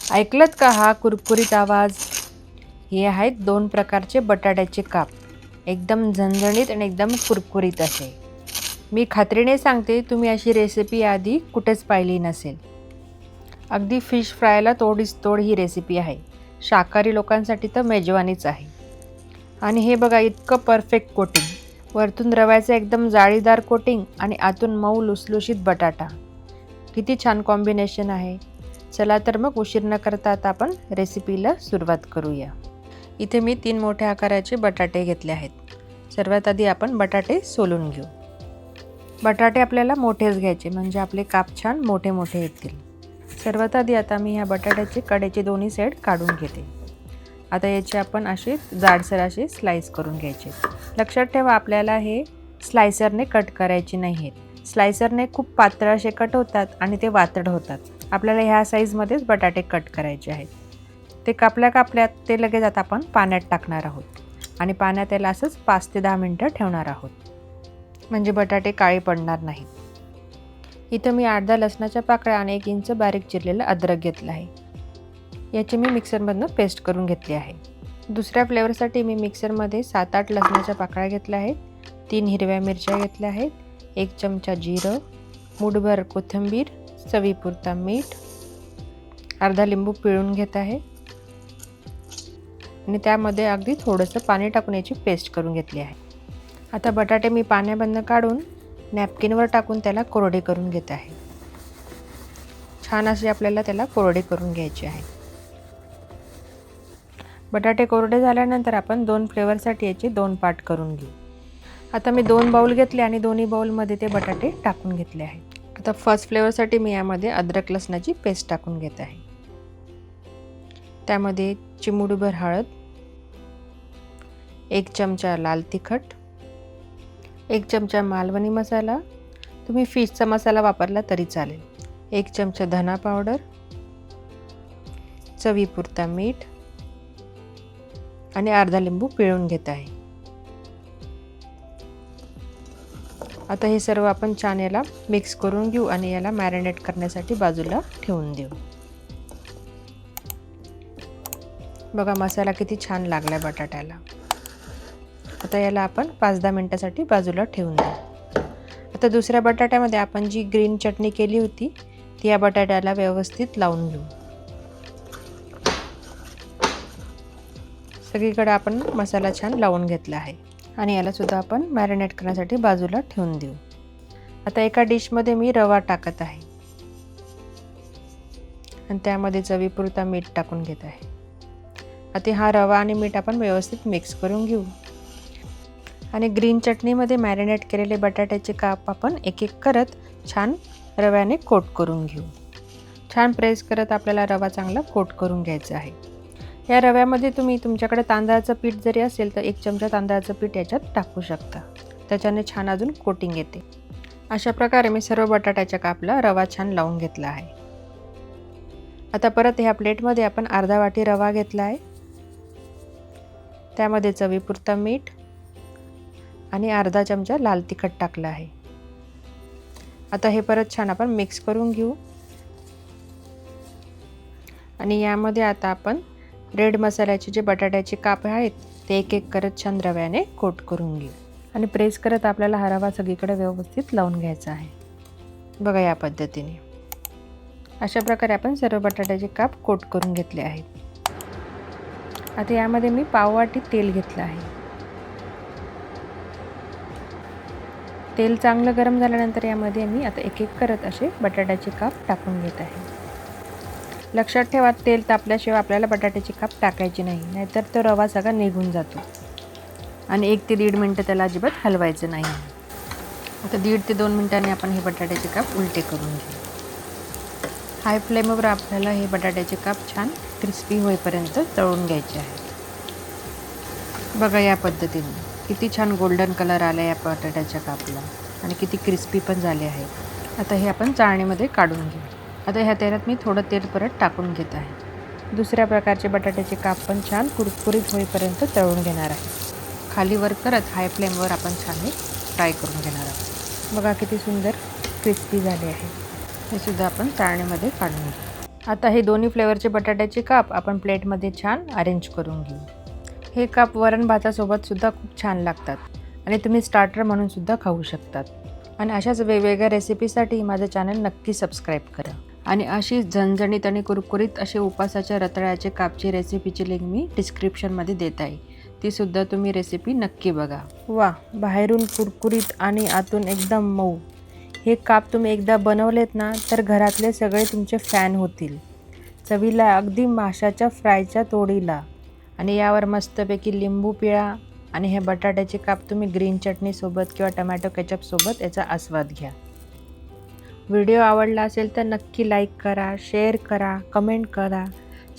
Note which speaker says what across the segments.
Speaker 1: ऐकलत का हा कुरकुरीत आवाज? हे आहेत 2 प्रकारचे बटाट्याचे काप. एकदम झणझणीत आणि एकदम कुरकुरीत असे. मी खात्रीने सांगते, तुम्ही अशी रेसिपी आधी कुठेच पाहिली नसेल. अगदी फिश फ्रायला तोडीस तोड ही रेसिपी आहे. शाकाहारी लोकांसाठी तर मेजवानीच आहे. आणि हे बघा इतकं परफेक्ट कोटिंग. वरतून रव्याचं एकदम जाळीदार कोटिंग आणि आतून मऊ लुसलुशीत बटाटा. किती छान कॉम्बिनेशन आहे. चला तर मग उशीर न करता आता आपण रेसिपीला सुरुवात करूया. इथे मी 3 मोठ्या आकाराचे बटाटे घेतले आहेत. सर्वात आधी आपण बटाटे सोलून घेऊ. बटाटे आपल्याला मोठेच घ्यायचे म्हणजे आपले काप छान मोठे मोठे येतील. सर्वात आधी आता मी ह्या बटाट्याचे कडेचे दोन्ही साईड काढून घेते. आता याचे आपण असे जाडसर असे स्लाइस करून घ्यायचे. लक्षात ठेवा आपल्याला हे स्लायसरने कट करायचे नाही आहेत. स्लायसरने खूप पातळ असे कट होतात आणि ते वातड होतात. आपल्याला ह्या साईजमध्येच बटाटे कट करायचे आहेत. ते कापल्यात ते लगेच आता आपण पाण्यात टाकणार आहोत आणि पाण्यात त्याला असंच 5 ते 10 मिनटं ठेवणार आहोत, म्हणजे बटाटे काळे पडणार नाहीत. इथं मी 8-10 लसणाच्या पाकळ्या आणि 1 इंच बारीक चिरलेलं अद्रक घेतलं आहे. याची मी मिक्सरमधनं पेस्ट करून घेतली आहे. दुसऱ्या फ्लेवरसाठी मी मिक्सरमध्ये 7-8 लसणाच्या पाकळ्या घेतल्या आहेत, 3 हिरव्या मिरच्या घेतल्या आहेत, 1 चमचा जिरं, मूठभर कोथिंबीर, चवीपुरता मीठ, अर्धा लिंबू पिळून घेत आहे आणि त्यामध्ये अगदी थोडंसं पाणी टाकून याची पेस्ट करून घेतली आहे. आता बटाटे मी पाण्यामधनं काढून नॅपकिनवर टाकून त्याला कोरडे करून घेत आहे. छान असे आपल्याला त्याला कोरडे करून घ्यायचे आहे. बटाटे कोरडे झाल्यानंतर आपण 2 फ्लेवरसाठी याचे 2 पार्ट करून घेऊ. आता मी 2 बाउल घेतले आणि दोन्ही बाउलमध्ये ते बटाटे टाकून घेतले आहे. आता फर्स्ट फ्लेवरसाठी मी यामध्ये अद्रक लसणाची पेस्ट टाकून घेत आहे. त्यामध्ये चिमूटभर हळद, 1 चमचा लाल तिखट, 1 चमचा मालवणी मसाला, तुम्ही फिशचा मसाला वापरला तरी चालेल, 1 चमचा धना पावडर, चवीपुरता मीठ आणि अर्धा लिंबू पिळून घेत आहे. आता हे सर्व आपण छान याला मिक्स करून घेऊ आणि याला मॅरिनेट करण्यासाठी बाजूला ठेवून देऊ. बघा मसाला किती छान लागलाय बटाट्याला. आता याला आपण 5-10 मिनिटासाठी बाजूला ठेवून देऊ. आता दुसऱ्या बटाट्यामध्ये आपण जी ग्रीन चटणी केली होती ती या बटाट्याला व्यवस्थित लावून घेऊ. सगळीकडे आपण मसाला छान लावून घेतला आहे आणि याला सुद्धा आपण मॅरिनेट करण्यासाठी बाजूला ठेवून देऊ. आता एका डिशमध्ये मी रवा टाकत आहे आणि त्यामध्ये चवीपुरता मीठ टाकून घेत आहे. आता हा रवा आणि मीठ आपण व्यवस्थित मिक्स करून घेऊ आणि ग्रीन चटणीमध्ये मॅरिनेट केलेले बटाट्याचे काप आपण एक एक करत छान रव्याने कोट करून घेऊ. छान प्रेस करत आपल्याला रवा चांगला कोट करून घ्यायचा आहे. या रव्यामध्ये तुम्ही तुमच्याकडे तांदळाचं पीठ जरी असेल तर 1 चमचा तांदळाचं पीठ याच्यात टाकू शकता. त्याच्याने छान अजून कोटिंग येते. अशा प्रकारे मी सर्व बटाट्याच्या कापला रवा छान लावून घेतला आहे. आता परत ह्या प्लेटमध्ये आपण अर्धा वाटी रवा घेतला आहे. त्यामध्ये चवीपुरता मीठ आणि अर्धा चमचा लाल तिखट टाकलं आहे. आता हे परत छान आपण मिक्स करून घेऊ आणि यामध्ये आता आपण रेड मसाल्याचे जे बटाट्याचे काप आहेत ते एक एक करत छान रव्याने कोट करून घेऊ आणि प्रेस करत आपल्याला हा रवा सगळीकडे व्यवस्थित लावून घ्यायचा आहे. बघा या पद्धतीने अशा प्रकारे आपण सर्व बटाट्याचे काप कोट करून घेतले आहेत. आता यामध्ये मी पाववाटी तेल घेतलं आहे. तेल चांगलं गरम झाल्यानंतर यामध्ये मी आता एक एक करत असे बटाट्याचे काप टाकून घेत आहे. लक्षात ठेवा तेल तापल्याशिवाय आपल्याला बटाट्याचे काप टाकायचे नाही, नाहीतर तो रवा सगळा निघून जातो आणि 1 ते 1.5 मिनटं त्याला अजिबात हलवायचं नाही. आता 1.5 ते 2 मिनिटांनी आपण हे बटाट्याचे काप उलटे करून घेऊ. हाय फ्लेमवर आपल्याला हे बटाट्याचे काप छान क्रिस्पी होईपर्यंत तळून घ्यायचे आहे. बघा या पद्धतीने किती छान गोल्डन कलर आला या बटाट्याच्या कापला आणि किती क्रिस्पी पण झाले आहे. आता हे आपण चाळणीमध्ये काढून घेऊ. आता ह्या तेलात मी थोडं तेल परत टाकून घेत आहे. दुसऱ्या प्रकारचे बटाट्याचे काप पण छान कुरकुरीत होईपर्यंत तळून घेणार आहे. खाली वर करत हाय फ्लेमवर आपण छान हे फ्राय करून घेणार आहोत. बघा किती सुंदर क्रिस्पी झाले आहे. हे सुद्धा आपण चाळणीमध्ये काढून घेऊ. आता हे दोन्ही फ्लेवरचे बटाट्याचे काप आपण प्लेटमध्ये छान अरेंज करून घेऊ. हे काप वरण भातासोबत सुद्धा खूप छान लागतात आणि तुम्ही स्टार्टर म्हणून सुद्धा खाऊ शकतात. आणि अशाच वेगवेगळ्या रेसिपीसाठी माझं चॅनल नक्की सबस्क्राईब करा. आणि अशी झणझणीत आणि कुरकुरीत असे उपासाच्या रताळ्याचे कापची रेसिपीची लिंक मी डिस्क्रिप्शनमध्ये देत आहे. तीसुद्धा तुम्ही रेसिपी नक्की बघा. वा, बाहेरून कुरकुरीत आणि आतून एकदम मऊ. हे काप तुम्ही एकदा बनवलेत ना तर घरातले सगळे तुमचे फॅन होतील. चवीला अगदी माशाच्या फ्रायच्या तोडीला. आणि यावर मस्तपैकी लिंबू पिळा आणि हे बटाट्याचे काप तुम्ही ग्रीन चटणीसोबत किंवा टमॅटो केचपसोबत याचा आस्वाद घ्या. व्हिडिओ आवडला असेल तर नक्की लाईक करा, शेअर करा, कमेंट करा.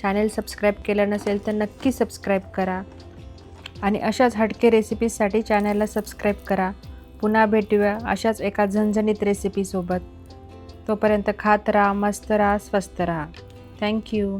Speaker 1: चॅनेल सबस्क्राईब केलं नसेल तर नक्की सबस्क्राईब करा. आणि अशाच हटके रेसिपीजसाठी चॅनलला सबस्क्राईब करा. पुन्हा भेटूया अशाच एका झणझणीत रेसिपीसोबत. तोपर्यंत खात राहा, मस्त राहा, स्वस्त राहा. थँक्यू.